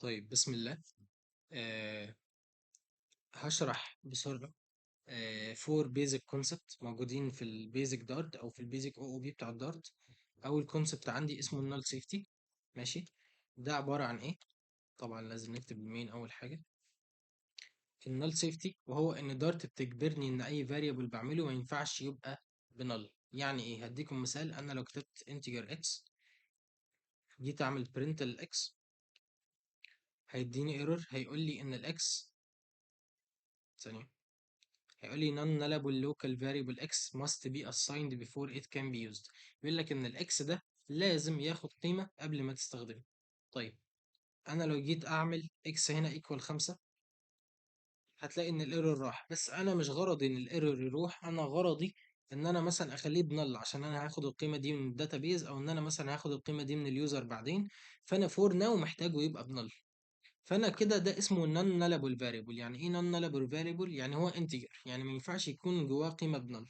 طيب بسم الله. أه هشرح بسرعة فور بيزك كونسبت موجودين في البيزك دارت او في البيزك او بي بتاع الدارت. اول كونسبت عندي اسمه النال سيفتي. ماشي. ده عبارة عن ايه؟ طبعا لازم نكتب المين اول حاجة. النال سيفتي وهو ان دارت بتجبرني ان اي فاريبل بعمله ما ينفعش يبقى بنال. يعني ايه؟ هديكم مثال. انا لو كتبت انتجر اكس، جيت اعمل برنت الاكس، هيديني ايرور، هيقول لي ان الاكس، ثانية، هيقول لي non nullable local variable x must be assigned before it can be used. بيقول لك ان الاكس ده لازم ياخد قيمة قبل ما تستخدمه. طيب انا لو جيت اعمل x هنا equal 5، هتلاقي ان الايرور راح. بس انا مش غرضي ان الايرور يروح، انا غرضي ان انا مثلا اخليه بنل عشان انا هاخد القيمة دي من الداتابيز، او ان انا مثلا هاخد القيمة دي من اليوزر بعدين. فانا فور ناو محتاجه يبقى بنل. فانا كده ده اسمه non nullable variable. يعني ايه non nullable variable؟ يعني هو انتجر، يعني ما ينفعش يكون جواه قيمة بنل.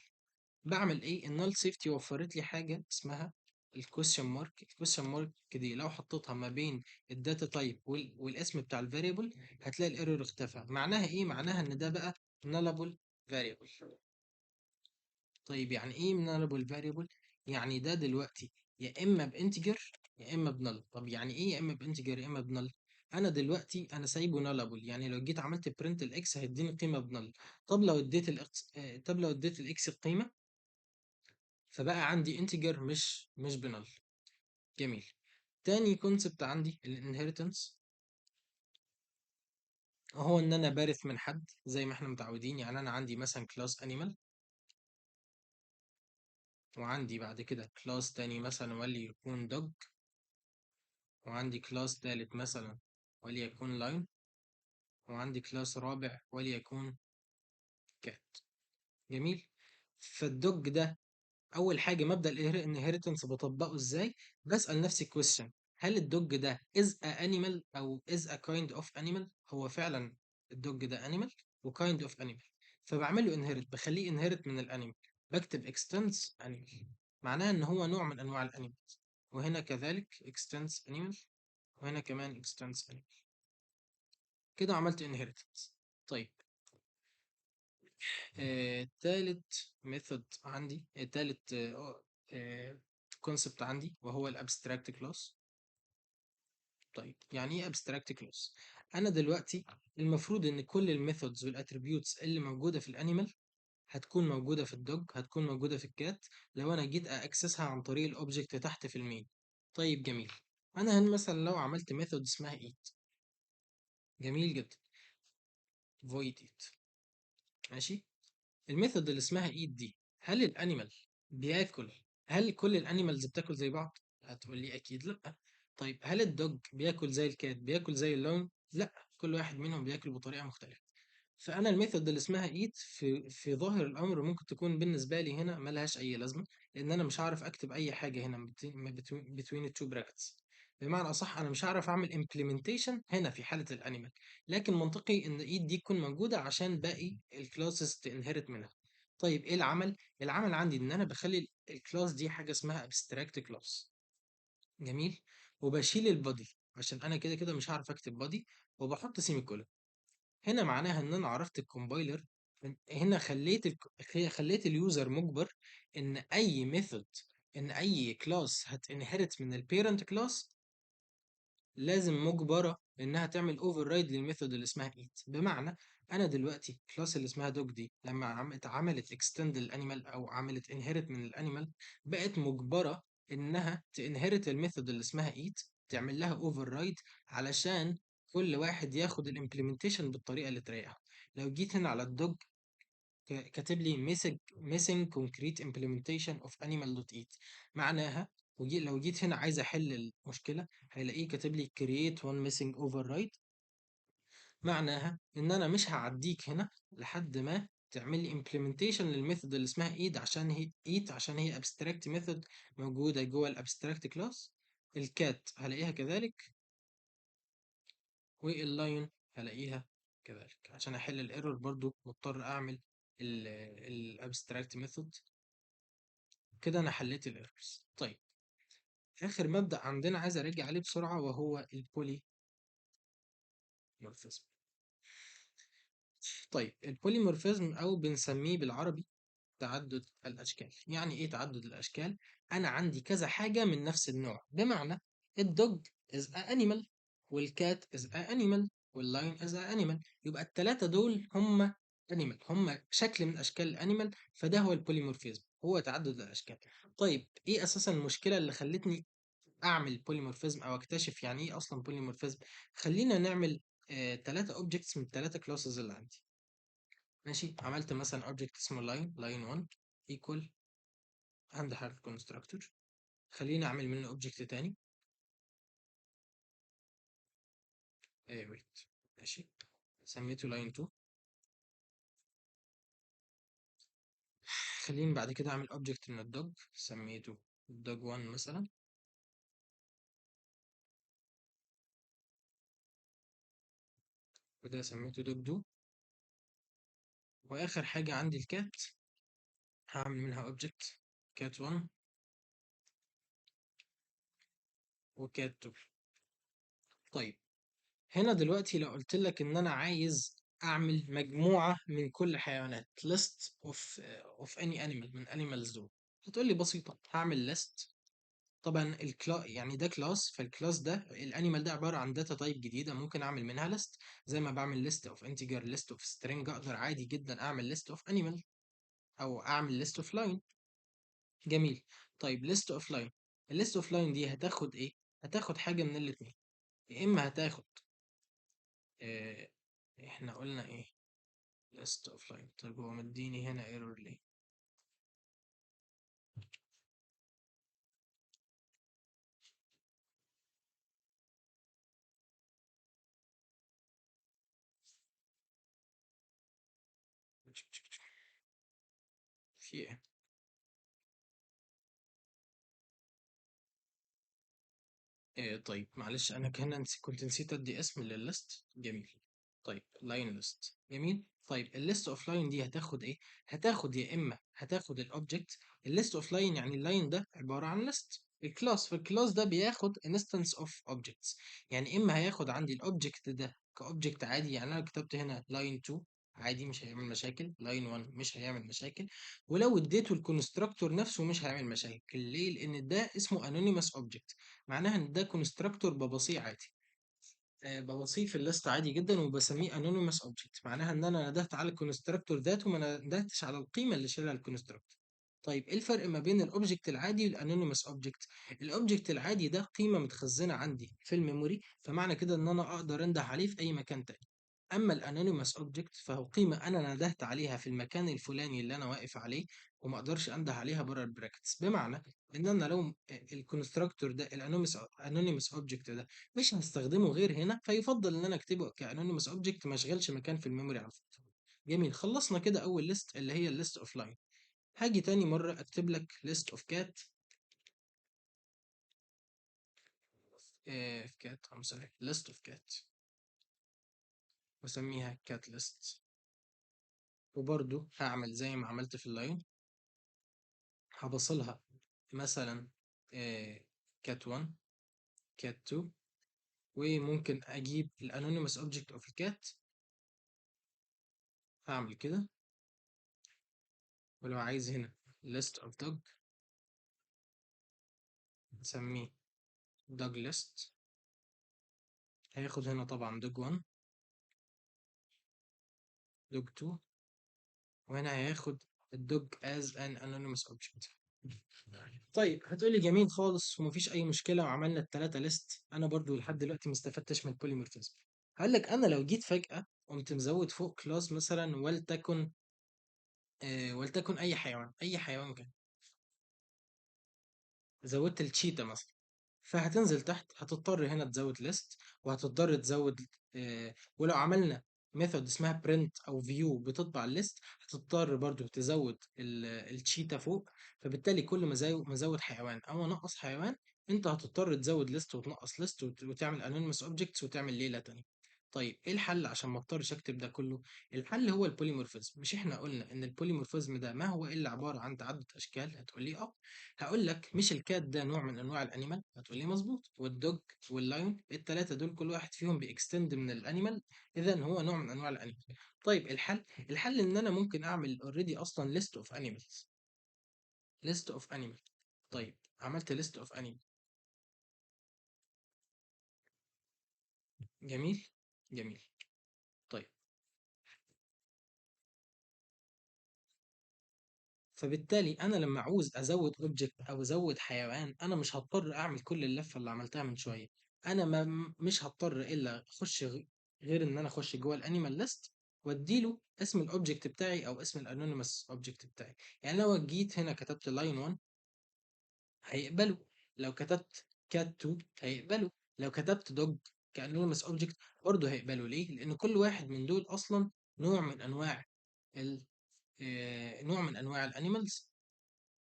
بعمل ايه؟ النال سيفتي وفرت لي حاجه اسمها الكويشن مارك. الكويشن مارك دي لو حطيتها ما بين الداتا تايب والاسم بتاع الفاريبل، هتلاقي الايرور اختفى. معناها ايه؟ معناها ان ده بقى nullable variable. طيب يعني ايه nullable variable؟ يعني ده دلوقتي يا اما بانتجر يا اما بنل. طب يعني ايه يا اما بانتجر يا اما بنل؟ انا دلوقتي انا سايبه nullable، يعني لو جيت عملت برنت الاكس هيديني قيمه بنل. طب لو اديت الاكس القيمه، فبقى عندي انتجر مش بنل. جميل. تاني كونسبت عندي الانهيرتنس، هو ان انا بارث من حد زي ما احنا متعودين. يعني انا عندي مثلا كلاس انيمال، وعندي بعد كده كلاس تاني مثلا ولي يكون دوج، وعندي كلاس تالت مثلا وليكون لاين، وعندي كلاس رابع وليكون كات. جميل. فالدوج ده اول حاجه مبدا الانهيرتنس بطبقه ازاي؟ بسال نفسي question: هل الدوج ده is a animal او is a kind of animal؟ هو فعلا الدوج ده animal و kind of animal، فبعمل له inherit، بخليه inherit من الانيمال. بكتب extends animal، معناها ان هو نوع من انواع الانيمال. وهنا كذلك extends animal، وهنا كمان extends animal. كده عملت inheritance. طيب تالت ميثود عندي، تالت كونسبت عندي وهو الابستراكت كلاس. طيب يعني ايه ابستراكت كلاس؟ انا دلوقتي المفروض ان كل الميثودز والاتريبيوتس اللي موجوده في الانيمال هتكون موجوده في الدوج، هتكون موجوده في الكات، لو انا جيت اكسسها عن طريق الاوبجكت تحت في المين. طيب جميل. انا هنا مثلا لو عملت ميثود اسمها eat، جميل جدا، void eat. ماشي. الميثود اللي اسمها ايت دي، هل الانيمال بياكل؟ هل كل الانيمالز بتاكل زي بعض؟ هتقول لي اكيد لا. طيب هل الدوج بياكل زي الكات، بياكل زي اللون؟ لا، كل واحد منهم بياكل بطريقه مختلفه. فانا الميثود اللي اسمها ايت في ظاهر الامر ممكن تكون بالنسبه لي هنا ملهاش اي لازمه، لان انا مش هعرف اكتب اي حاجه هنا between التو brackets. بمعنى اصح انا مش هعرف اعمل implementation هنا في حاله الانيمال. لكن منطقي ان ايت دي تكون موجوده عشان باقي الكلاسز تنهرت منها. طيب ايه العمل؟ العمل عندي ان انا بخلي الكلاس دي حاجه اسمها abstract class. جميل. وبشيل البادي عشان انا كده كده مش هعرف اكتب بادي، وبحط سيمي كولن. هنا معناها ان انا عرفت الكومبايلر. هنا خليت اليوزر مجبر ان اي ميثود، ان اي كلاس هتنهرت من البيرنت كلاس لازم مجبره انها تعمل اوفر رايد للميثود اللي اسمها eat. بمعنى انا دلوقتي الكلاس اللي اسمها دوج دي لما عملت اكستند الانيمال او عملت انهرت من الانيمال، بقت مجبره انها تنهرت الميثود اللي اسمها eat، تعمل لها اوفر رايد علشان كل واحد ياخد الامبلمنتيشن بالطريقه اللي تريحه. لو جيت هنا على الدوج، كاتب لي missing concrete implementation of animal.eat، معناها لو جيت هنا عايز احل المشكله هيلاقيه كاتب لي create one missing override، معناها ان انا مش هعديك هنا لحد ما تعمل لي implementation للميثود اللي اسمها eat عشان هي abstract method موجوده جوه الابستراكت كلاس. الكات هلاقيها كذلك، واللاين هلاقيها كذلك. عشان احل الايرور برضو مضطر اعمل الابستراكت ميثود. كده انا حليت الايرورز. طيب اخر مبدأ عندنا عايز ارجع عليه بسرعة وهو البولي مورفيزم. طيب البوليمورفيزم او بنسميه بالعربي تعدد الاشكال. يعني ايه تعدد الاشكال؟ انا عندي كذا حاجه من نفس النوع، بمعنى الدوج is a animal، والكات is a animal، واللاين is a animal. يبقى الثلاثه دول هم animal، هم شكل من اشكال الانيمال. فده هو البوليمورفيزم، هو تعدد الاشكال. طيب ايه اساسا المشكله اللي خلتني اعمل بوليمورفيزم او اكتشف يعني ايه اصلا بوليمورفيزم؟ خلينا نعمل ثلاثه اوبجكتس من الثلاثه كلاسز اللي عندي. ماشي، عملت مثلا اوبجكت اسمه لاين 1 equal، عندي حرف constructor. خليني اعمل منه اوبجكت تاني. ويت. ماشي، سميته لاين 2. خليني بعد كده اعمل اوبجكت من الدوج، سميته دوج 1 مثلا. وده سميته دوج 2. واخر حاجه عندي الكات، هعمل منها اوبجكت كات 1 وكات 2. طيب هنا دلوقتي لو قلت لك ان انا عايز اعمل مجموعه من كل حيوانات list of any animal من animals دول، هتقول لي بسيطه، هعمل list. طبعا يعني ده كلاس، فالكلاس ده الانيمال ده عباره عن داتا تايب جديده ممكن اعمل منها ليست. زي ما بعمل ليست اوف انتجر، ليست اوف سترينج، اقدر عادي جدا اعمل ليست اوف انيمال او اعمل ليست اوف لاين. جميل. طيب ليست اوف لاين، الليست اوف لاين دي هتاخد ايه؟ هتاخد حاجه من الاثنين. يا اما هتاخد آه احنا قلنا ايه؟ ليست اوف لاين. طيب هو مديني هنا ايرور ليه؟ في ايه؟ طيب معلش انا كان كنت نسيت ادي اسم للليست. جميل. طيب لاين ليست، جميل. طيب الليست اوف لاين دي هتاخد ايه؟ هتاخد يا اما هتاخد الاوبجكت. الليست اوف لاين يعني اللاين ده عباره عن ليست الكلاس، فالكلاس ده بياخد انستنس اوف اوبجكتس. يعني اما هياخد عندي الاوبجكت ده كاوبجكت عادي، يعني انا كتبت هنا لاين 2 عادي مش هيعمل مشاكل، لاين 1 مش هيعمل مشاكل، ولو اديته الكونستراكتور نفسه مش هيعمل مشاكل. ليه؟ لان ده اسمه انونيمous اوبجكت، معناها ان ده كونستراكتور ببصيه عادي. ببصيه في الليست عادي جدا وبسميه انونيمous اوبجكت، معناها ان انا ندهت على الكونستراكتور ذاته وما ندهتش على القيمه اللي شايلها الكونستراكتور. طيب ايه الفرق ما بين الاوبجكت العادي والانونيمous اوبجكت؟ الاوبجكت العادي ده قيمه متخزنه عندي في الميموري، فمعنى كده ان انا اقدر انده عليه في اي مكان تاني. اما الانونيمous اوبجكت فهو قيمه انا ندهت عليها في المكان الفلاني اللي انا واقف عليه، وما اقدرش انده عليها بره البراكتس. بمعنى ان انا لو الكونستراكتور ده الانونيمous اوبجكت ده مش هستخدمه غير هنا، فيفضل ان انا اكتبه كانونيمous اوبجكت ما اشغلش مكان في الميموري على فكره. جميل، خلصنا كده اول ليست اللي هي الليست اوف لاين. هاجي تاني مره اكتب لك list of cat. في cat I'm sorry list of cat، واسميها cat list. وبرضو هعمل زي ما عملت في اللاين، هبصلها مثلا cat 1 cat 2، وممكن اجيب الانونيمous object of الكات، هعمل كده. ولو عايز هنا list of dog، نسميه dog list. هياخد هنا طبعا dog 1 dog 2، وهنا هياخد الدوج as an anonymous object. طيب هتقولي جميل خالص ومفيش اي مشكله وعملنا الثلاثه ليست، انا برضو لحد دلوقتي ما استفدتش من البوليمورفيزم. هقول لك انا لو جيت فجاه قمت مزود فوق كلاس مثلا، ولتكن اي حيوان، اي حيوان كان، زودت التشيتا مثلا، فهتنزل تحت هتضطر هنا تزود ليست، وهتضطر تزود ولو عملنا ميثود اسمها print او view بتطبع الليست، هتضطر برضو تزود التشيتا فوق. فبالتالي كل ما ازود حيوان او انقص حيوان، انت هتضطر تزود ليست وتنقص ليست وتعمل anonymous objects وتعمل ليلة تانية. طيب ايه الحل عشان ما اضطرش اكتب ده كله؟ الحل هو البوليمورفيزم. مش احنا قلنا ان البوليمورفيزم ده ما هو الا عباره عن تعدد اشكال؟ هتقول لي اه. هقول لك مش الكات ده نوع من انواع الانيمال؟ هتقول لي مظبوط. والدوج واللايون الثلاثه دول كل واحد فيهم بيكستند من الانيمال، اذا هو نوع من انواع الانيمال. طيب الحل ان انا ممكن اعمل اوريدي اصلا ليست اوف انيمالز. ليست اوف انيمال. طيب عملت ليست اوف انيمال. جميل. جميل. طيب فبالتالي انا لما اعوز ازود اوبجكت او ازود حيوان، انا مش هضطر اعمل كل اللفه اللي عملتها من شويه. انا ما مش هضطر الا اخش غير ان انا اخش جوه الانيمال ليست واديله اسم الاوبجكت بتاعي او اسم الانونيمous اوبجكت بتاعي. يعني لو جيت هنا كتبت لاين 1 هيقبله، لو كتبت كات 2 هيقبله، لو كتبت دوج كانونيمous اوبجكت برضه هيقبله. ليه؟ لان كل واحد من دول اصلا نوع من انواع نوع من انواع الانيمالز.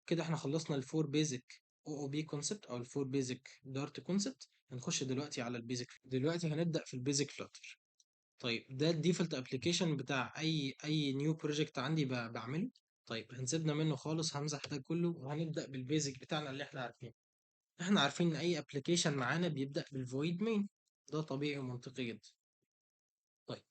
كده احنا خلصنا الفور بيزك او او بي كونسبت او الفور بيزك دارت كونسبت. هنخش دلوقتي على البيزك. دلوقتي هنبدا في البيزك فلاتر. طيب ده الديفولت ابلكيشن بتاع اي نيو بروجكت عندي بعمله. طيب هنسيبنا منه خالص، همسح ده كله وهنبدا بالبيزك بتاعنا اللي احنا عارفينه. احنا عارفين ان اي ابلكيشن معانا بيبدا بالفويد مين. ده طبيعي ومنطقي جدا. طيب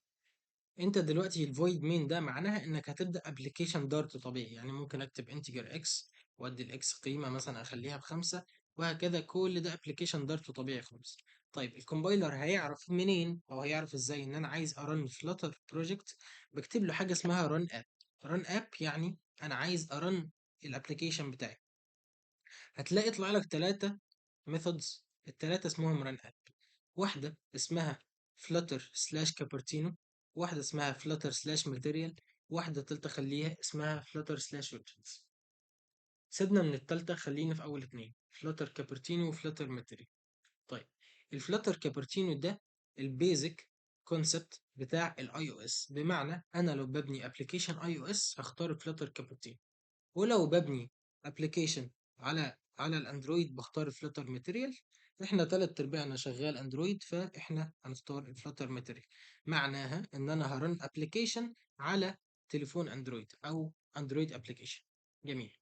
انت دلوقتي الفويد مين ده معناها انك هتبدا ابلكيشن دارت طبيعي. يعني ممكن اكتب انتجر اكس وادي الاكس قيمه مثلا اخليها بخمسة، وهكذا. كل ده ابلكيشن دارت طبيعي خالص. طيب الكومبايلر هيعرف منين او هيعرف ازاي ان انا عايز ارن فلاتر بروجكت؟ بكتب له حاجه اسمها رن اب. رن اب يعني انا عايز ارن الابلكيشن بتاعي. هتلاقي يطلع لك ثلاثه ميثودز، الثلاثه اسمهم رن اب. واحدة اسمها فلتر سلاش كابرتينو، واحدة اسمها فلتر سلاش ماتيريال، واحدة تالتة خليها اسمها فلتر سلاش ويدجتس. سيبنا من التالتة، خلينا في أول اتنين، فلتر كابرتينو وفلتر ماتيريال. طيب الفلتر كابرتينو ده البيزك كونسبت بتاع الاي او اس. بمعنى انا لو ببني ابلكيشن اي او اس هختار فلتر كابرتينو، ولو ببني ابلكيشن على الاندرويد بختار فلتر ماتيريال. احنا تلات ارباعنا شغال اندرويد فاحنا هنختار الفلتر ماتيريال. معناها ان انا هرن ابلكيشن على تليفون اندرويد او اندرويد ابلكيشن. جميل.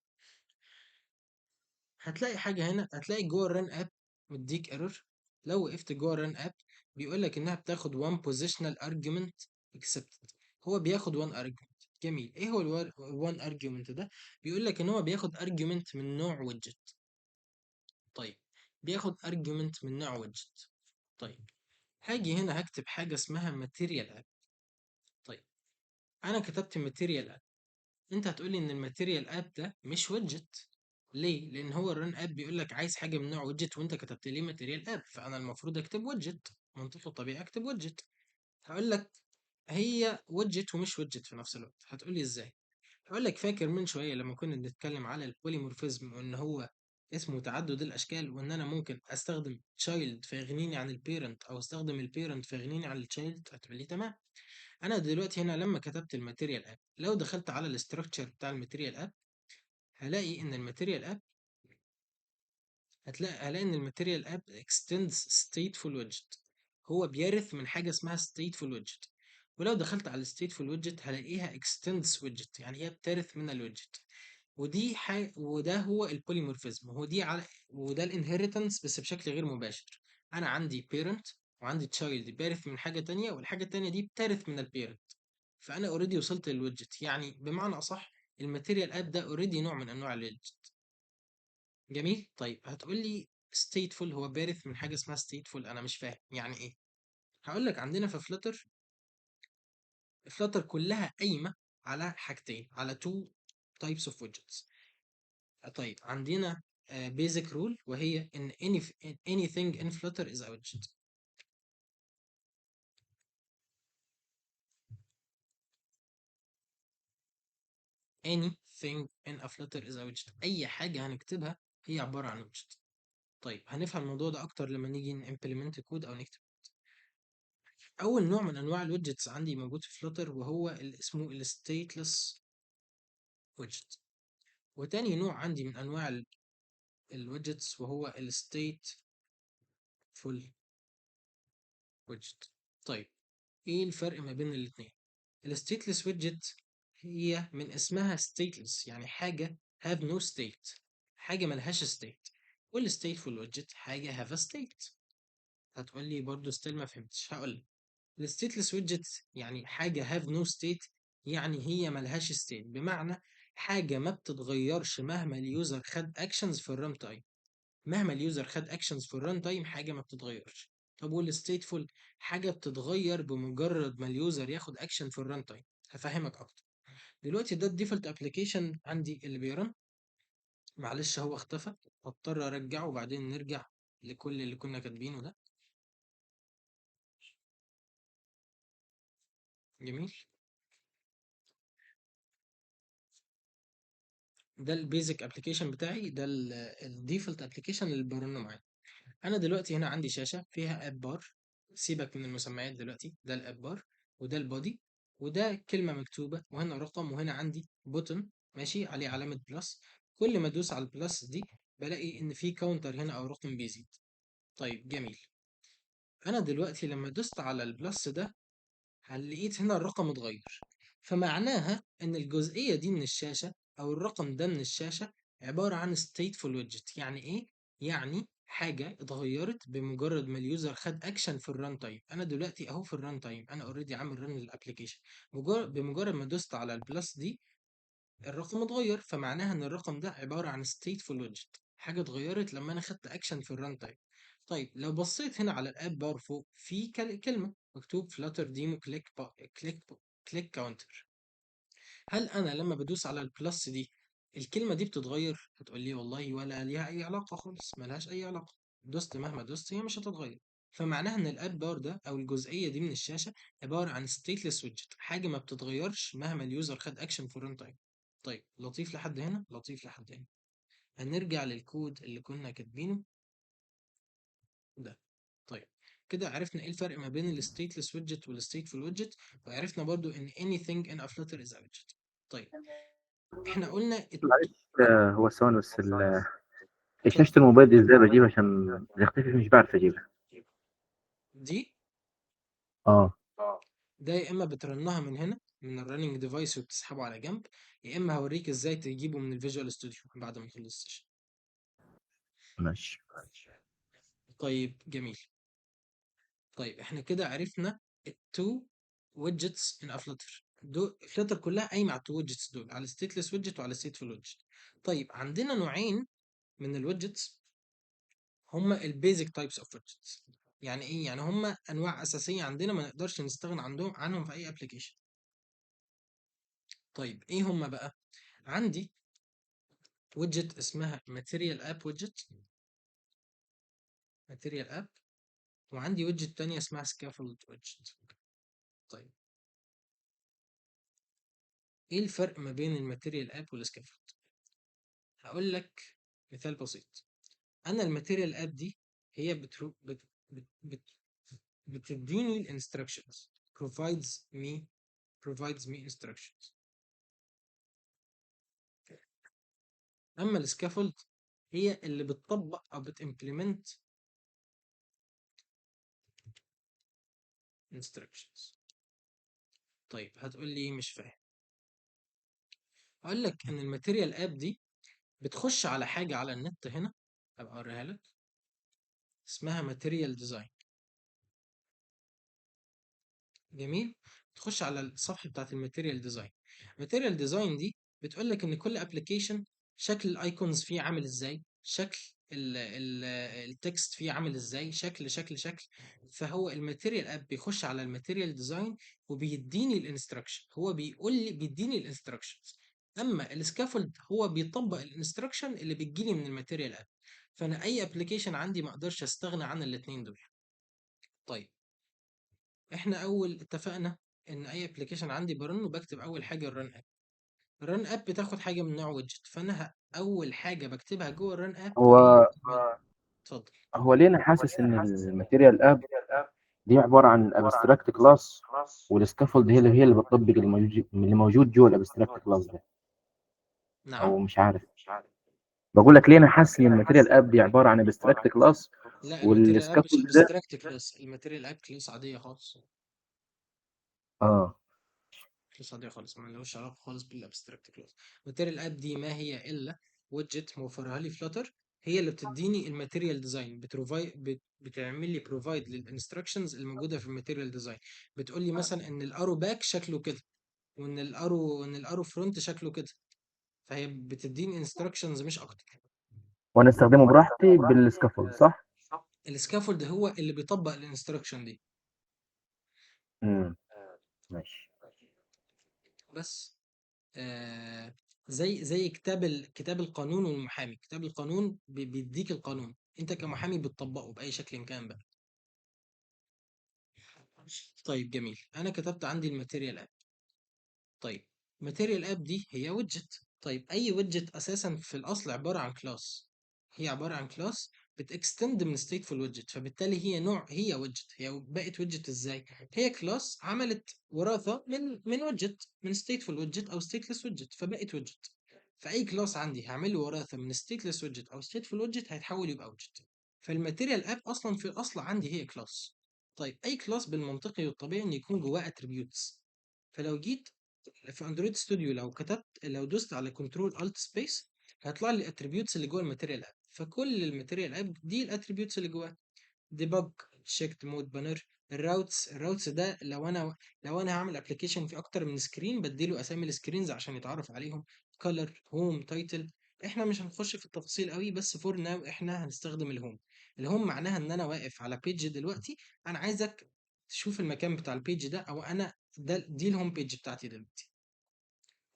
هتلاقي حاجه هنا، هتلاقي جوه الرن اب مديك ايرور. لو وقفت جوه الرن اب بيقول لك انها بتاخد one positional argument accepted. هو بياخد one argument. جميل. ايه هو ال one argument ده؟ بيقول لك ان هو بياخد argument من نوع widget. طيب بياخد argument من نوع widget. طيب هاجي هنا هكتب حاجه اسمها material app. طيب انا كتبت material app، انت هتقولي ان الماتيريال اب ده مش ويدجت. ليه؟ لان هو الرن اب بيقول لك عايز حاجه من نوع ويدجت وانت كتبت لي ماتيريال اب، فانا المفروض اكتب ويدجت. منطقي الطبيعي اكتب ويدجت. هقول لك هي ويدجت ومش ويدجت في نفس الوقت. هتقولي ازاي؟ هقول لك فاكر من شويه لما كنا بنتكلم على البوليمورفيزم وان هو اسمه تعدد الاشكال، وان انا ممكن استخدم تشايلد فيغنيني عن البيرنت او استخدم البيرنت فيغنيني عن التشايلد. هتقولي تمام. انا دلوقتي هنا لما كتبت الماتيريال اب، لو دخلت على الاستراكشر بتاع الماتيريال اب هلاقي ان الماتيريال اب هلاقي ان الماتيريال اب extends stateful widget. هو بيرث من حاجه اسمها stateful widget. ولو دخلت على stateful widget هلاقيها extends widget، يعني هي بترث من الويدجت. وده هو البوليمورفيزم. وده الانهيرتنس بس بشكل غير مباشر. انا عندي parent وعندي child بيرث من حاجه تانية، والحاجه التانية دي بترث من البيرنت. فانا اوريدي وصلت للويدجت، يعني بمعنى اصح الماتيريال اب ده اوريدي نوع من انواع الويدجت. جميل. طيب هتقول لي stateful هو بارث من حاجه اسمها stateful، انا مش فاهم يعني ايه. هقول لك عندنا في فلتر، فلتر كلها قايمه على حاجتين، على two types of widgets. طيب عندنا basic rule وهي ان anything in flutter is a widget. anything in a flutter is a widget. اي حاجه هنكتبها هي عباره عن widget. طيب هنفهم الموضوع ده اكتر لما نيجي نimplement كود او نكتب. اول نوع من انواع الويدجتس عندي موجود في فلاتر وهو اللي اسمه الستيتلس ويدجت. وتاني نوع عندي من انواع الويدجتس وهو الستيتفول ويدجت. طيب ايه الفرق ما بين الاتنين؟ الستيتلس ويدجت هي من اسمها stateless، يعني حاجة have no state، حاجة ملهاش state. والستيتفul ويدجت حاجة have a state. هتقول لي برضه ستيل ما فهمتش. هقول لك الستيتلس ويدجت يعني حاجة have no state، يعني هي ملهاش state، بمعنى حاجة ما بتتغيرش مهما اليوزر خد actions في الران تايم. مهما اليوزر خد actions في الران تايم حاجة ما بتتغيرش. طب والستيتفul حاجة بتتغير بمجرد ما اليوزر ياخد action في الران تايم. هفهمك اكتر. دلوقتي ده الديفولت ابلكيشن عندي اللي بيرن. معلش هو اختفى، هضطر ارجعه وبعدين نرجع لكل اللي كنا كاتبينه ده. جميل. ده البيزك ابلكيشن بتاعي، ده الديفولت ابلكيشن اللي برنه معايا. انا دلوقتي هنا عندي شاشه فيها اب بار. سيبك من المسميات دلوقتي، ده الاب بار وده البودي وده كلمه مكتوبه وهنا رقم وهنا عندي بوتن ماشي عليه علامه بلس. كل ما ادوس على البلس دي بلاقي ان في كاونتر هنا او رقم بيزيد. طيب جميل. انا دلوقتي لما دوست على البلس ده لقيت هنا الرقم اتغير، فمعناها ان الجزئية دي من الشاشة او الرقم ده من الشاشة عبارة عن stateful widget. يعني ايه؟ يعني حاجة اتغيرت بمجرد ما اليوزر خد اكشن في الران تايم. انا دلوقتي اهو في الران تايم، انا اوريدي عامل رن للابلكيشن. بمجرد ما دوست على البلس دي الرقم اتغير، فمعناها ان الرقم ده عبارة عن stateful widget، حاجة اتغيرت لما انا خدت اكشن في الران تايم. طيب لو بصيت هنا على الاب بار فوق في كلمة مكتوب فلاتر ديمو كليك كاونتر. هل انا لما بدوس على البلس دي الكلمة دي بتتغير؟ هتقول لي والله ولا ليها اي علاقة خالص، ملهاش اي علاقة. دوست مهما دوست هي مش هتتغير. فمعناها ان الاب بار ده او الجزئية دي من الشاشة عبارة عن stateless widget، حاجة ما بتتغيرش مهما اليوزر خد اكشن في الران تايم. طيب لطيف لحد هنا، لطيف لحد هنا. هنرجع للكود اللي كنا كاتبينه ده. طيب كده عرفنا ايه الفرق ما بين الستيتلس ويدجت والستيتفul ويدجت، وعرفنا برضو ان anything in a flutter is a widget. طيب احنا قلنا معلش، هو ثواني بس اتفضل. شاشة الموبايل دي ازاي بجيبها؟ عشان بتختفي مش بعرف اجيبها. دي اه. ده يا اما بترنها من هنا من الرننج ديفايس وبتسحبه على جنب، يا اما هوريك ازاي تجيبه من الفيجوال ستوديو بعد ما نخلص السيشن. ماشي. طيب جميل. طيب احنا كده عرفنا التو ويدجتس ان افلتر. دول فلتر كلها قايمه على التو ويدجتس دول، على ستيتلس ويدجت وعلى ستيتفul ويدجت. طيب عندنا نوعين من الويدجتس، هما البيزك تايبس اوف ويدجتس. يعني ايه؟ يعني هما انواع اساسيه عندنا ما نقدرش نستغنى عنهم في اي ابلكيشن. طيب ايه هما بقى؟ عندي ويدجت اسمها ماتيريال اب ويدجت، ماتيريال اب. وعندي ويدجت تانية اسمها سكافولد ويدجت. طيب ايه الفرق ما بين الماتيريال اب والسكافولد؟ هقول لك مثال بسيط. انا الماتيريال اب دي هي بت... بت... بتديني الانستراكشنز، provides me instructions. اما السكافولد هي اللي بتطبق او بتimplement instructions. طيب هتقول لي مش فاهم. اقول لك ان الماتيريال اب دي بتخش على حاجه على النت هنا، ابقى اوريها لك، اسمها ماتيريال ديزاين. جميل. تخش على الصفحه بتاعت الماتيريال ديزاين. الماتيريال ديزاين دي بتقول لك ان كل ابلكيشن شكل الايكونز فيه عامل ازاي، شكل التكست فيه عامل ازاي، شكل. فهو الماتيريال اب بيخش على الماتيريال ديزاين وبيديني الانستراكشن، هو بيقول لي بيديني الانستراكشنز. اما السكافولد هو بيطبق الانستراكشن اللي بتجيلي من الماتيريال اب. فانا اي ابلكيشن عندي ما اقدرش استغنى عن الاثنين دول. طيب احنا اول اتفقنا ان اي ابلكيشن عندي برن وبكتب اول حاجه الرن اب. الرن اب بتاخد حاجه من نوع ويدجت، فانا اول حاجه بكتبها جوه الرن اب هي هو اتفضل. هو ليه انا حاسس ان الماتيريال اب دي عباره عن ابستراكت كلاس، والسكافولد هي اللي بتطبق اللي موجود جوه الابستراكت كلاس ده، نعم. او مش عارف. بقول لك ليه انا حاسس ان الماتيريال اب دي عباره عن ابستراكت كلاس، لا الماتيريال اب مش والسكافولد ده. ابستراكت كلاس، الماتيريال اب كلاس عاديه خالص. اه. كلاس عادية خالص ما لهوش علاقة خالص بالابستراكت كلاس. ماتيريال اب دي ما هي الا ويدجت موفرها لي فلاتر، هي اللي بتديني الماتيريال ديزاين، بتعمل لي بروفايد للانستراكشنز الموجوده في الماتيريال ديزاين. بتقول لي مثلا ان الارو باك شكله كده، وان الارو فرونت شكله كده، فهي بتديني انستراكشنز مش اكتر. وانا استخدمه براحتي بالسكافولد صح؟ السكافولد هو اللي بيطبق الانستراكشن دي امم. ماشي. بس. آه زي كتاب القانون والمحامي. كتاب القانون بيديك القانون، انت كمحامي بتطبقه باي شكل كان بقى. طيب جميل، انا كتبت عندي الماتيريال اب. طيب ماتيريال اب دي هي ويدجت. طيب اي ويدجت اساسا في الاصل عباره عن كلاس، هي عباره عن كلاس بتكستند من stateful ويدجت، فبالتالي هي نوع، هي ويدجت. هي بقت ويدجت ازاي؟ هي كلاس عملت وراثه من ويدجت، من stateful ويدجت او stateless ويدجت، فبقت ويدجت. فاي كلاس عندي هعمل له وراثه من stateless ويدجت او stateful ويدجت هيتحول يبقى ويدجت. فالماتيريال اب اصلا في الاصل عندي هي كلاس. طيب اي كلاس بالمنطقي والطبيعي ان يكون جواه اتريبيوتس. فلو جيت في اندرويد ستوديو، لو دوست على كنترول الت سبيس هيطلع لي الاتريبيوتس اللي جوه الماتيريال اب. فكل الماتيريال اب دي الاتريبيوتس اللي جواه: ديبج، شيكت مود بانر، الراوتس ده لو انا هعمل ابلكيشن في اكتر من سكرين بديله اسامي السكرينز عشان يتعرف عليهم. كولر، هوم، تايتل. احنا مش هنخش في التفاصيل قوي، بس فور ناو احنا هنستخدم الهوم. الهوم معناها ان انا واقف على بيج دلوقتي، انا عايزك تشوف المكان بتاع البيج ده، او انا دي الهوم بيج بتاعتي دلوقتي.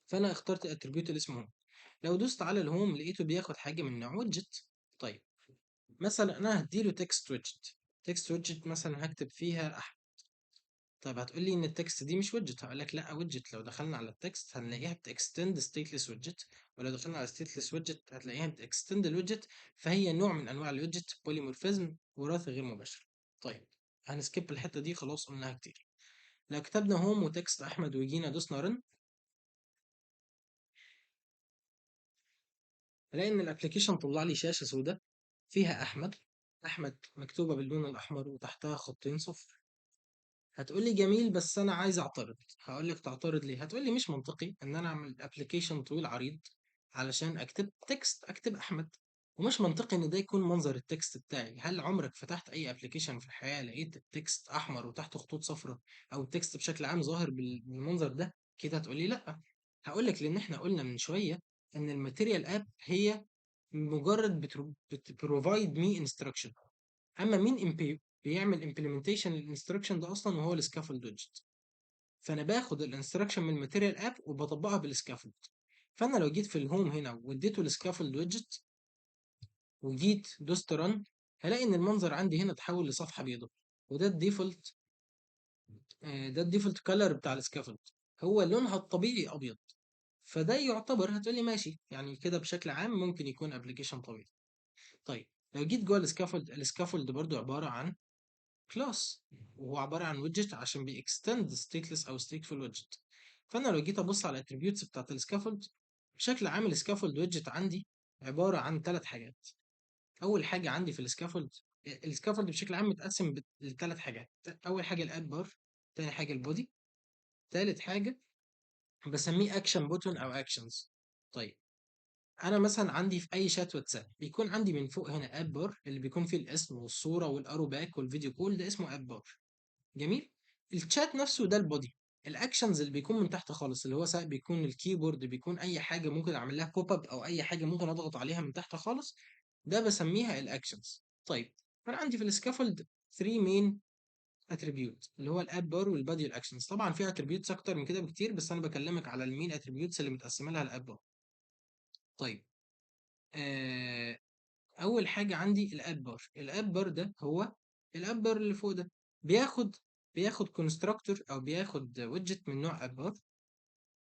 فانا اخترت الاتريبيوت اللي اسمه هوم. لو دوست على الهوم لقيته بياخد حاجه من نوع ويدجت. طيب مثلا انا هديله تكست ويدجت. تكست ويدجت مثلا هكتب فيها احمد. طيب هتقول لي ان التكست دي مش ويدجت، هقول لك لا ويدجت. لو دخلنا على التكست هنلاقيها بتكستند ستيتلس ويدجت، ولو دخلنا على ستيتلس ويدجت هتلاقيها بتكستند الويدجت. فهي نوع من انواع الويدجت، بوليمورفيزم، وراثه غير مباشر. طيب هنسكيب الحته دي خلاص قلناها كتير. لو كتبنا هوم وتكست احمد وجينا دوسنا رن، هلاقي ان الابلكيشن طلع لي شاشه سوداء فيها احمد. احمد مكتوبه باللون الاحمر وتحتها خطين صفر. هتقول لي جميل بس انا عايز اعترض. هقول لك تعترض ليه؟ هتقول لي مش منطقي ان انا اعمل ابلكيشن طويل عريض علشان اكتب تكست، اكتب احمد، ومش منطقي ان ده يكون منظر التكست بتاعي. هل عمرك فتحت اي ابلكيشن في الحياه لقيت التكست احمر وتحته خطوط صفراء، او التكست بشكل عام ظاهر بالمنظر ده كده؟ هتقول لي لا. هقول لك لان احنا قلنا من شويه ان الماتيريال اب هي مجرد بتبروفايد مي انستراكشن. اما مين بيعمل امبلمنتيشن للانستراكشن ده اصلا، وهو السكافولد ويدجت. فانا باخد الانستراكشن من الماتيريال اب وبطبقها بالسكافولد. فانا لو جيت في الهوم هنا واديته السكافولد ويدجت وجيت دوست ران، هلاقي ان المنظر عندي هنا اتحول لصفحه بيضاء. وده الديفولت، ده الديفولت كلر بتاع السكافولد، هو لونها الطبيعي ابيض. فده يعتبر، هتقولي ماشي يعني كده بشكل عام ممكن يكون ابلكيشن طبيعي. طيب لو جيت جوه السكافولد برضو عباره عن كلاس، وهو عباره عن ويدجت عشان بيكستند ستيتلس او ستيتفول ويدجت. فانا لو جيت ابص على الاتريبيوتس بتاعت السكافولد بشكل عام، السكافولد ويدجت عندي عباره عن ثلاث حاجات. اول حاجه عندي في السكافولد بشكل عام متقسم لثلاث حاجات: اول حاجه الاد بار، تاني حاجه البودي، تالت حاجه بسميه اكشن بوتون او اكشنز. طيب انا مثلا عندي في اي شات واتساب بيكون عندي من فوق هنا اد بار اللي بيكون فيه الاسم والصوره والارو باك والفيديو كول، ده اسمه اد بار. جميل. الشات نفسه ده البودي. الاكشنز اللي بيكون من تحت خالص اللي هو سواء بيكون الكيبورد، بيكون اي حاجه ممكن اعمل لها بوب اب، او اي حاجه ممكن اضغط عليها من تحت خالص، ده بسميها الاكشنز. طيب انا عندي في السكافولد 3 مين اتريبيوت اللي هو الاب بار والبادي والاكشنز. طبعا في اتريبيوتس اكتر من كده بكتير، بس انا بكلمك على المين اتريبيوتس اللي متقسمه لها الاب بار. طيب آه اول حاجه عندي الاب بار. الاب بار ده هو الاب بار اللي فوق ده، بياخد بياخد كونستراكتور او بياخد ويدجت من نوع اب بار.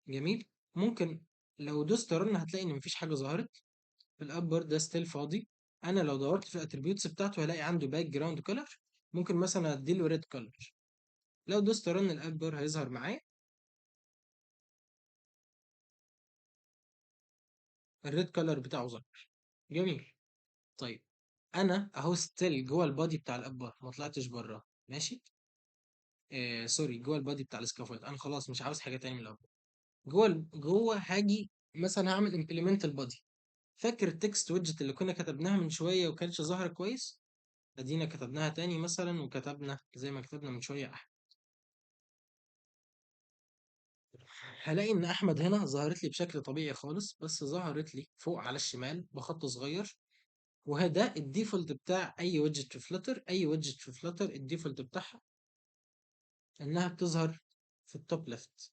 جميل. ممكن لو دوست رن هتلاقي ان مفيش حاجه ظهرت، الاب بار ده ستيل فاضي. انا لو دورت في الاتريبيوتس بتاعته هلاقي عنده باك جراوند كولر، ممكن مثلا اديله ريد كولر. لو دوست رن الاب بار هيظهر معايا الريد كولر بتاعه ظهر. جميل. طيب انا اهو ستيل جوه البادي بتاع الاب بار، ما طلعتش بره. ماشي. سوري، جوه البادي بتاع السكافولد. انا خلاص مش عاوز حاجه تاني من الاول. جوه هاجي مثلا هعمل امبلمنت البادي. فاكر التكست ويدجت اللي كنا كتبناها من شويه وكانتش ظاهره كويس؟ ادينا كتبناها تاني مثلا، وكتبنا زي ما كتبنا من شويه احمد. هلاقي ان احمد هنا ظهرت لي بشكل طبيعي خالص، بس ظهرت لي فوق على الشمال بخط صغير. وهذا الديفولت بتاع اي ويدجت في فلتر. اي ويدجت في فلتر الديفولت بتاعها انها بتظهر في التوب ليفت.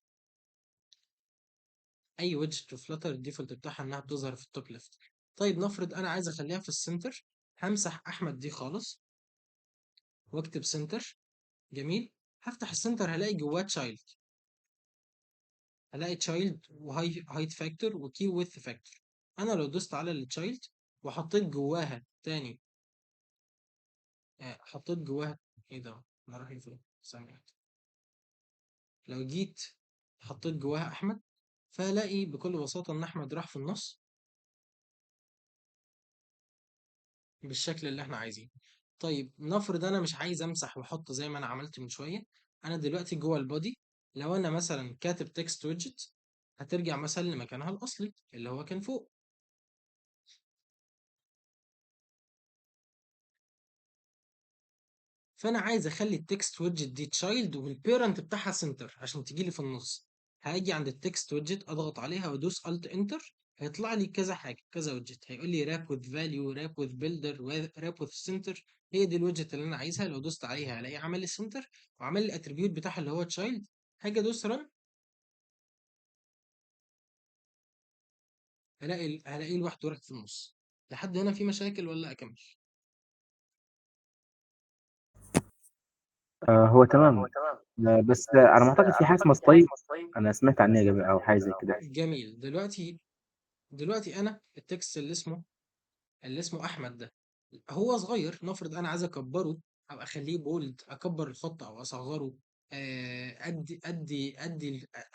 اي ويدجت في فلتر الديفولت بتاعها انها بتظهر في التوب ليفت. طيب نفرض انا عايز اخليها في السنتر. همسح احمد دي خالص واكتب سنتر. جميل. هفتح السنتر هلاقي جواه تشايلد. هلاقي تشايلد وهاي هايت فاكتور وكي ويدث فاكتور. انا لو دوست على التشايلد وحطيت جواها تاني، حطيت جواها، ايه ده انا رايح فين؟ ثانية واحدة. لو جيت حطيت جواها احمد، فهلاقي بكل بساطة ان احمد راح في النص بالشكل اللي احنا عايزينه. طيب نفرض انا مش عايز امسح واحط زي ما انا عملت من شويه. انا دلوقتي جوه البودي، لو انا مثلا كاتب تكست ويدجت هترجع مثلا لمكانها الاصلي اللي هو كان فوق. فانا عايز اخلي التكست ويدجت دي تشايلد والبيرنت بتاعها سنتر عشان تجي لي في النص. هاجي عند التكست ويدجت اضغط عليها وادوس الت انتر. هيطلع لي كذا حاجه، كذا ويدجت. هيقول لي راب وذ فاليو، راب وذ بيلدر، راب وذ سنتر. هي دي الويدجت اللي انا عايزها. لو دوست عليها هلاقي عمل لي سنتر وعمل لي الاتريبيوت بتاعها اللي هو تشايلد. هاجي ادوس رن، هلاقي لوحده راح في النص. لحد هنا في مشاكل ولا اكمل؟ هو تمام. بس على ما اعتقد في حاجه اسمها ستايل. انا سمعت عنها قبل او حاجه زي كده. جميل. دلوقتي انا التكست اللي اسمه احمد ده هو صغير. نفرض انا عايز اكبره او اخليه بولد، اكبر الخط او اصغره،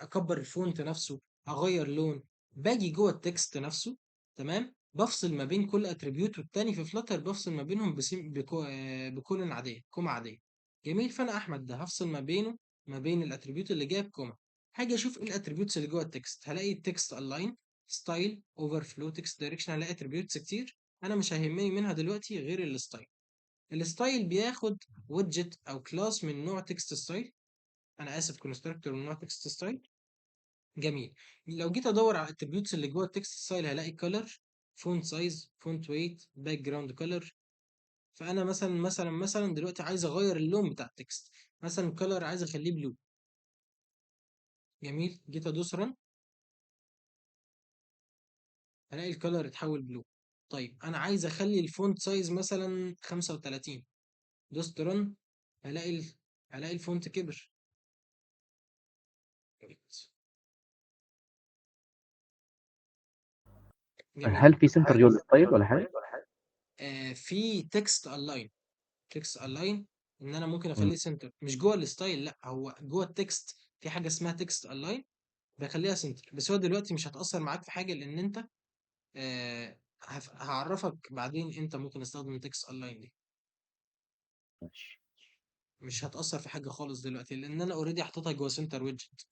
اكبر الفونت نفسه، اغير لون. باجي جوه التكست نفسه. تمام. بفصل ما بين كل اتريبيوت والتاني في فلاتر. بفصل ما بينهم بكولن عاديه، كوما عاديه. جميل. فانا احمد ده هفصل ما بينه، ما بين الاتريبيوت اللي جايب كوما. هاجي اشوف ايه الاتريبيوتس اللي جوه التكست. هلاقي التكست الاين، ستايل، اوفر فلو، تكست دايركشن. هلاقي اتريبيوتس كتير. انا مش هيهمني منها دلوقتي غير الستايل. الستايل بياخد ويدجت او كلاس من نوع تكست ستايل. انا اسف، كونستراكتور من نوع تكست ستايل. جميل. لو جيت ادور على الاتريبيوتس اللي جوه التكست ستايل هلاقي كلر، فونت سايز، فونت ويت، باك جراوند كلر. فانا مثلا دلوقتي عايز اغير اللون بتاع التكست. مثلا كلر عايز اخليه بلو. جميل. جيت ادوس رن هلاقي الكلر اتحول بلو. طيب انا عايز اخلي الفونت سايز مثلا 35. دوست رن هلاقي ال... هلاقي الفونت كبر. جميل. هل في سنتر جوه الستايل ولا حاجه؟ في تكست الاين. تكست الاين ان انا ممكن مم. اخليه سنتر مش جوه الستايل، لا هو جوه التكست في حاجه اسمها تكست الاين بخليها سنتر. بس هو دلوقتي مش هتاثر معاك في حاجه لان انت هعرفك بعدين انت ممكن استخدم التكست الاين دي. ماشي. مش هتاثر في حاجه خالص دلوقتي لان انا اوريدي حاططها جوه سنتر ويدجت.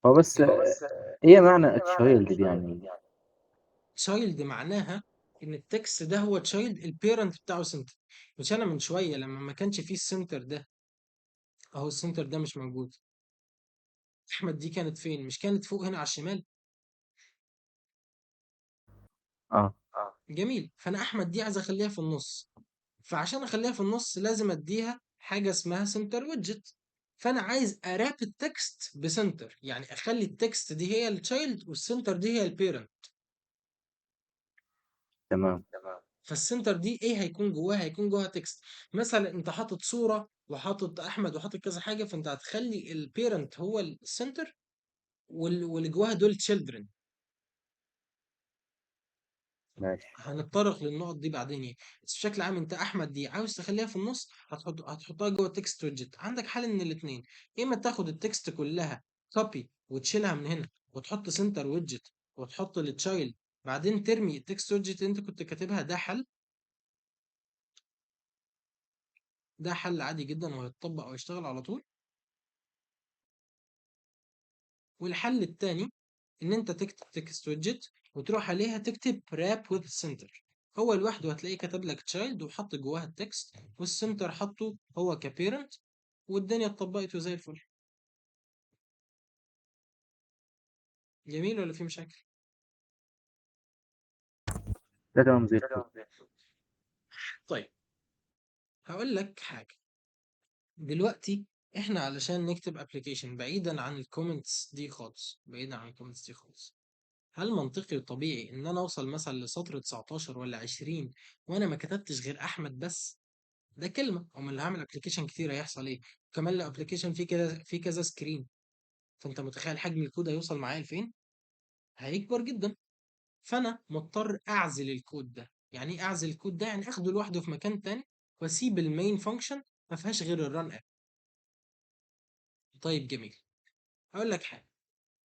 هو بس ايه معنى تشايلد دي يعني؟ تشايلد معناها ان التكست ده هو تشايلد البيرنت بتاعه سنتر. مش انا من شويه لما ما كانش فيه السنتر ده، اهو السنتر ده مش موجود. احمد دي كانت فين؟ مش كانت فوق هنا على الشمال؟ اه جميل. فانا احمد دي عايز اخليها في النص. فعشان اخليها في النص لازم اديها حاجه اسمها سنتر ويدجت. فانا عايز اراب التكست بسنتر، يعني اخلي التكست دي هي التشايلد والسنتر دي هي البيرنت. تمام. فالسنتر دي ايه هيكون جواها؟ هيكون جواها تكست. مثلا انت حاطط صوره وحاطط احمد وحاطط كذا حاجه، فانت هتخلي البيرنت هو السنتر واللي جواها دول تشيلدرن. ماشي. هنتطرق للنقط دي بعدين يعني. بس بشكل عام انت احمد دي عاوز تخليها في النص، هتحطها جوه تكست ويدجت. عندك حل من الاثنين. يا اما تاخد التكست كلها كوبي وتشيلها من هنا وتحط سنتر ويدجت وتحط التشايلد، بعدين ترمي التكست ويدجت اللي انت كنت كاتبها. ده حل. ده حل عادي جدا وهيتطبق او يشتغل على طول. والحل التاني ان انت تكتب تكست ويدجت وتروح عليها تكتب wrap with center. هو لوحده هتلاقيه كتب لك تشايلد وحط جواها التكست، والسنتر حطه هو كبيرنت، والدنيا اتطبقت وزي الفل. جميل ولا في مشاكل؟ ده تمام زي الفل. طيب هقول لك حاجة. دلوقتي احنا علشان نكتب ابلكيشن بعيدا عن الكومنتس دي خالص، بعيدا عن الكومنتس دي خالص، هل منطقي وطبيعي ان انا اوصل مثلا لسطر 19 ولا 20 وانا ما كتبتش غير احمد بس؟ ده كلمه، امال اللي هعمل ابلكيشن كتير هيحصل ايه؟ كمان لو ابلكيشن فيه كذا سكرين، فانت متخيل حجم الكود هيوصل معايا لفين؟ هيكبر جدا. فانا مضطر اعزل الكود ده. يعني ايه اعزل الكود ده؟ يعني اخده لوحده في مكان تاني واسيب المين فانكشن ما فيهاش غير الران اب. طيب جميل. اقول لك حاجه.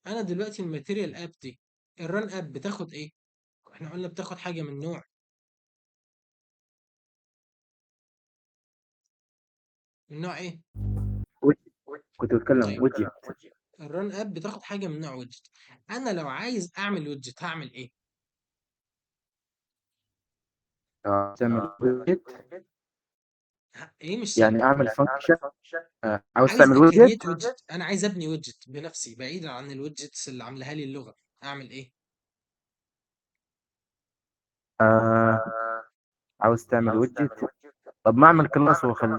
انا دلوقتي الماتيريال اب دي، الران اب بتاخد ايه؟ احنا قلنا بتاخد حاجه من نوع، من نوع ايه؟ كنت بتكلم طيب ويدجت. الران اب بتاخد حاجه من نوع ويدجت. انا لو عايز اعمل ويدجت هعمل ايه؟ تعمل ويدجت ايه مش سامع. يعني اعمل فانكشن. عاوز عايز تعمل ويدجت. اكريت ويدجت، انا عايز ابني ويدجت بنفسي بعيدا عن الويدجتس اللي عاملاها لي اللغه. اعمل ايه؟ آه عاوز تعمل ويدجت. طب ما اعمل كلاس واخليه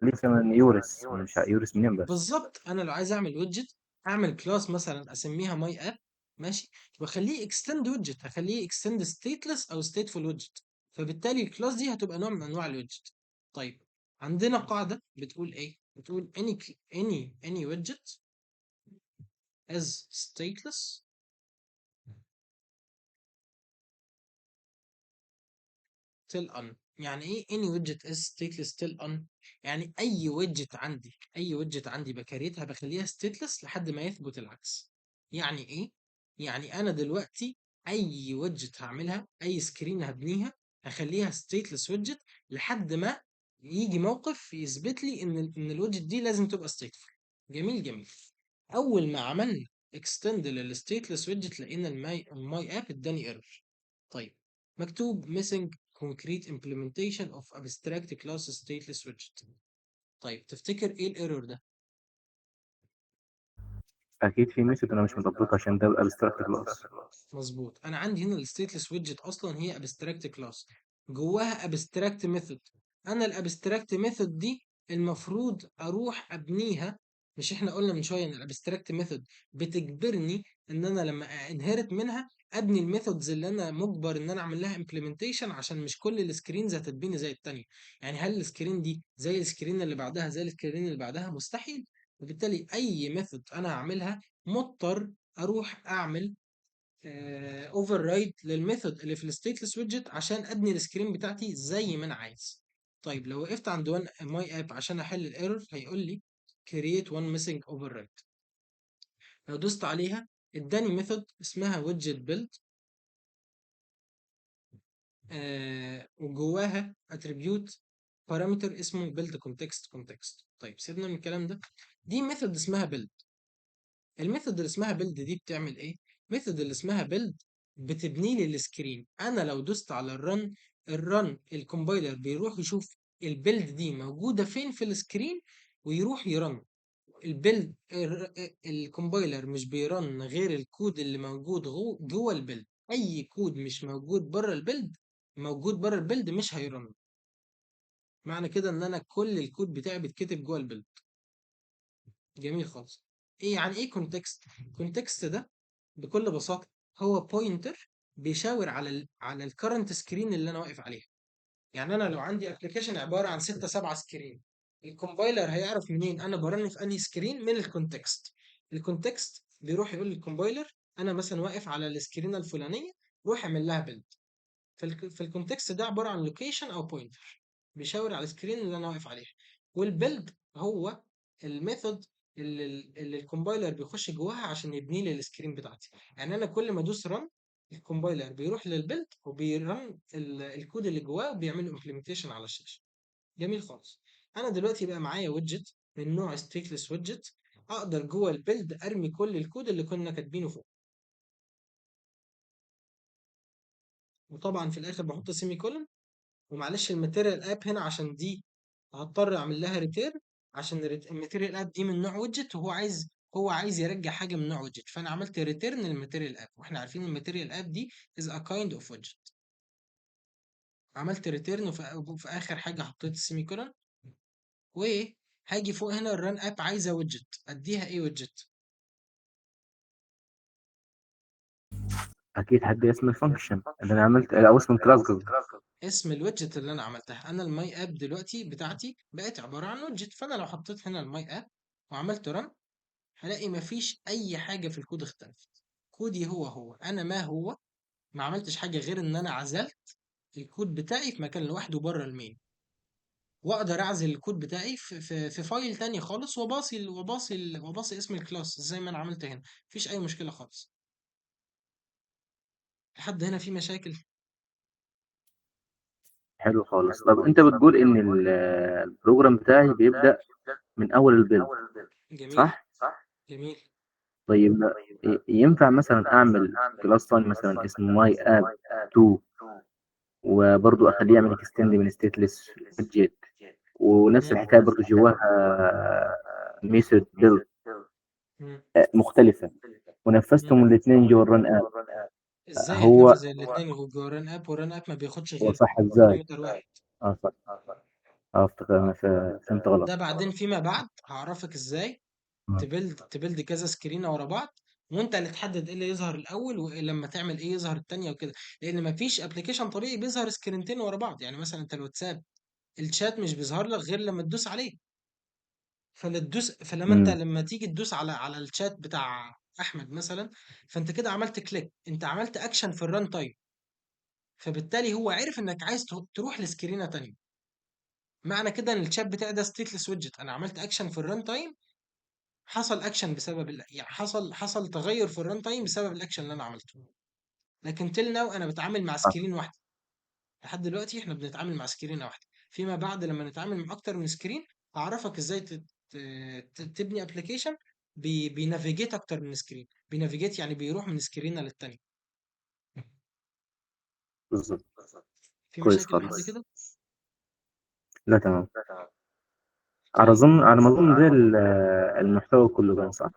مثلا يورس، مش يورس منين بس؟ بالظبط، انا لو عايز اعمل ويدجت اعمل كلاس مثلا اسميها ماي اب، ماشي، واخليه اكستند ويدجت، هخليه اكستند ستيتلس او ستيتفول ويدجت، فبالتالي الكلاس دي هتبقى نوع من انواع الويدجت. طيب عندنا قاعده بتقول ايه؟ بتقول any widget is stateless till on. يعني ايه any widget is stateless till on؟ يعني اي widget عندي بكريتها بخليها stateless لحد ما يثبت العكس. يعني ايه؟ يعني انا دلوقتي اي widget هعملها، اي سكرين هبنيها، هخليها stateless widget لحد ما يجي موقف يثبت لي ان الويدجت دي لازم تبقى stateful. جميل جميل. اول ما عملنا extend للstateless widget لقينا الماي اب اداني ايرور. طيب مكتوب missing concrete implementation of abstract class stateless widget. طيب تفتكر ايه الايرور ده؟ اكيد في ميثود انا مش مطبقها عشان ده الابستراكت كلاس. مظبوط، انا عندي هنا الستيتلس ويدجت اصلا هي abstract class جواها abstract method. انا الابستراكت ميثود دي المفروض اروح ابنيها. مش احنا قلنا من شويه ان الابستراكت ميثود بتجبرني ان انا لما انهرت منها ابني الميثودز اللي انا مجبر ان انا اعمل لها امبلمنتيشن، عشان مش كل السكرينز هتتبني زي التانية. يعني هل السكرين دي زي السكرين اللي بعدها زي السكرين اللي بعدها؟ مستحيل. وبالتالي اي ميثود انا هعملها مضطر اروح اعمل اوفر رايد للميثود اللي في الستيتلس ويدجت عشان ابني السكرين بتاعتي زي ما انا عايز. طيب لو وقفت عند وان ماي اب عشان احل الايرور هيقول لي create one missing override. لو دوست عليها اداني ميثود اسمها widget build، وجواها attribute بارامتر اسمه build context. طيب سيبنا من الكلام ده. دي ميثود اسمها build. الميثود اللي اسمها بيلد دي بتعمل ايه؟ ميثود اللي اسمها بيلد بتبني لي السكرين. انا لو دوست على الرن الكومبايلر بيروح يشوف البيلد دي موجوده فين في السكرين ويروح يرن البيلد. الكومبايلر مش بيرن غير الكود اللي موجود جوه البيلد. اي كود مش موجود بره البيلد، موجود بره البيلد مش هيرن. معنى كده ان انا كل الكود بتاعي بيتكتب جوه البيلد. جميل خالص. ايه يعني ايه كونتكست؟ كونتكست ده بكل بساطه هو بوينتر بيشاور على الكرنت سكرين اللي انا واقف عليها. يعني انا لو عندي ابلكيشن عباره عن 6 7 سكرين، الكومبايلر هيعرف منين انا برن في انهي سكرين؟ من الكونتكست. الكونتكست بيروح يقول للكومبايلر انا مثلا واقف على السكرين الفلانيه، روح اعمل لها بيلد. فالكونتكست ده عباره عن لوكيشن او بوينتر بيشاور على السكرين اللي انا واقف عليها. والبيلد هو الميثود اللي الكومبايلر بيخش جواها عشان يبني لي السكرين بتاعتي. يعني انا كل ما ادوس رن الكومبايلر بيروح للبيلد وبيرن الكود اللي جواه وبيعمل له امبلمنتيشن على الشاشه. جميل خالص. انا دلوقتي بقى معايا ويدجت من نوع ستريكلس ويدجت، اقدر جوه البيلد ارمي كل الكود اللي كنا كاتبينه فوق، وطبعا في الاخر بحط سيمي كولن. ومعلش الماتيريال اب هنا عشان دي هضطر اعمل لها ريتير، عشان الماتيريال اب دي من نوع ويدجت، وهو عايز يرجع حاجه من نوع ويدجت، فانا عملت ريتيرن للماتيريال اب، واحنا عارفين الماتيريال اب دي از ا كايند اوف ويدجت. عملت ريتيرن، وفي اخر حاجه حطيت السيمي كولن. وهاجي فوق هنا الران اب عايزه ويدجت، اديها ايه ويدجت؟ اكيد هدي اسم الفانكشن اللي انا عملت او اسم الكلاس قصدي. اسم الويدجت اللي انا عملتها، انا الماي اب دلوقتي بتاعتي بقت عباره عن ويدجت، فانا لو حطيت هنا الماي اب وعملت رن، هلاقي مفيش اي حاجه في الكود اختلفت. كودي هو انا ما هو، ما عملتش حاجه غير ان انا عزلت الكود بتاعي في مكان لوحده بره المين، واقدر اعزل الكود بتاعي في فايل تاني خالص، وباصي اسم الكلاس زي ما انا عملت هنا، مفيش اي مشكله خالص. لحد هنا في مشاكل؟ حلو خالص. طب انت بتقول ان البروجرام بتاعي بيبدأ من اول البيلد، جميل. صح؟ جميل. طيب ينفع مثلا اعمل كلاس ثاني مثلا اسمه ماي اب 2، وبرضه اخليه يعمل اكستند من ستيتلس ويدجت، ونفس مم. الحكايه برضه جواها ميثود بيلد مم. مختلفه، مم. ونفذتهم الاثنين جوا الرن اب. ازاي هو هتنفذ الاثنين جوه ران اب، وران اب ما بياخدش هو غير صح ازاي؟ بارامتر واحد؟ اه صح. اه افتكر انا فهمت غلط. ده بعدين فيما بعد هعرفك ازاي آه. تبلد كذا سكرينه ورا بعض، وانت اللي تحدد ايه اللي يظهر الاول، ولما تعمل ايه يظهر التانية وكده. لان مفيش ابلكيشن طبيعي بيظهر سكرينتين ورا بعض، يعني مثلا انت الواتساب الشات مش بيظهر لك غير لما تدوس عليه. فلما انت امم. لما تيجي تدوس على الشات بتاع احمد مثلا، فانت كده عملت كليك، انت عملت اكشن في الران تايم، فبالتالي هو عارف انك عايز تروح لسكرينه تانية. معنى كده ان الشات بتاعي ده ستيتلس ويدجت، انا عملت اكشن في الران تايم، حصل اكشن بسبب يعني حصل تغير في الران تايم بسبب الاكشن اللي انا عملته. لكن تيل ناو انا بتعامل مع آه. سكرين واحده، لحد دلوقتي احنا بنتعامل مع سكرين واحده. فيما بعد لما نتعامل مع اكتر من سكرين، هعرفك ازاي تبني ابلكيشن بينافيجيت اكتر من سكرين. بينافيجيت يعني بيروح من سكرينه للتانيه. بالظبط. في كويس مشاكل لحد خالص. كده؟ لا تمام. طيب. على ما اظن ده المحتوى كله كان صح.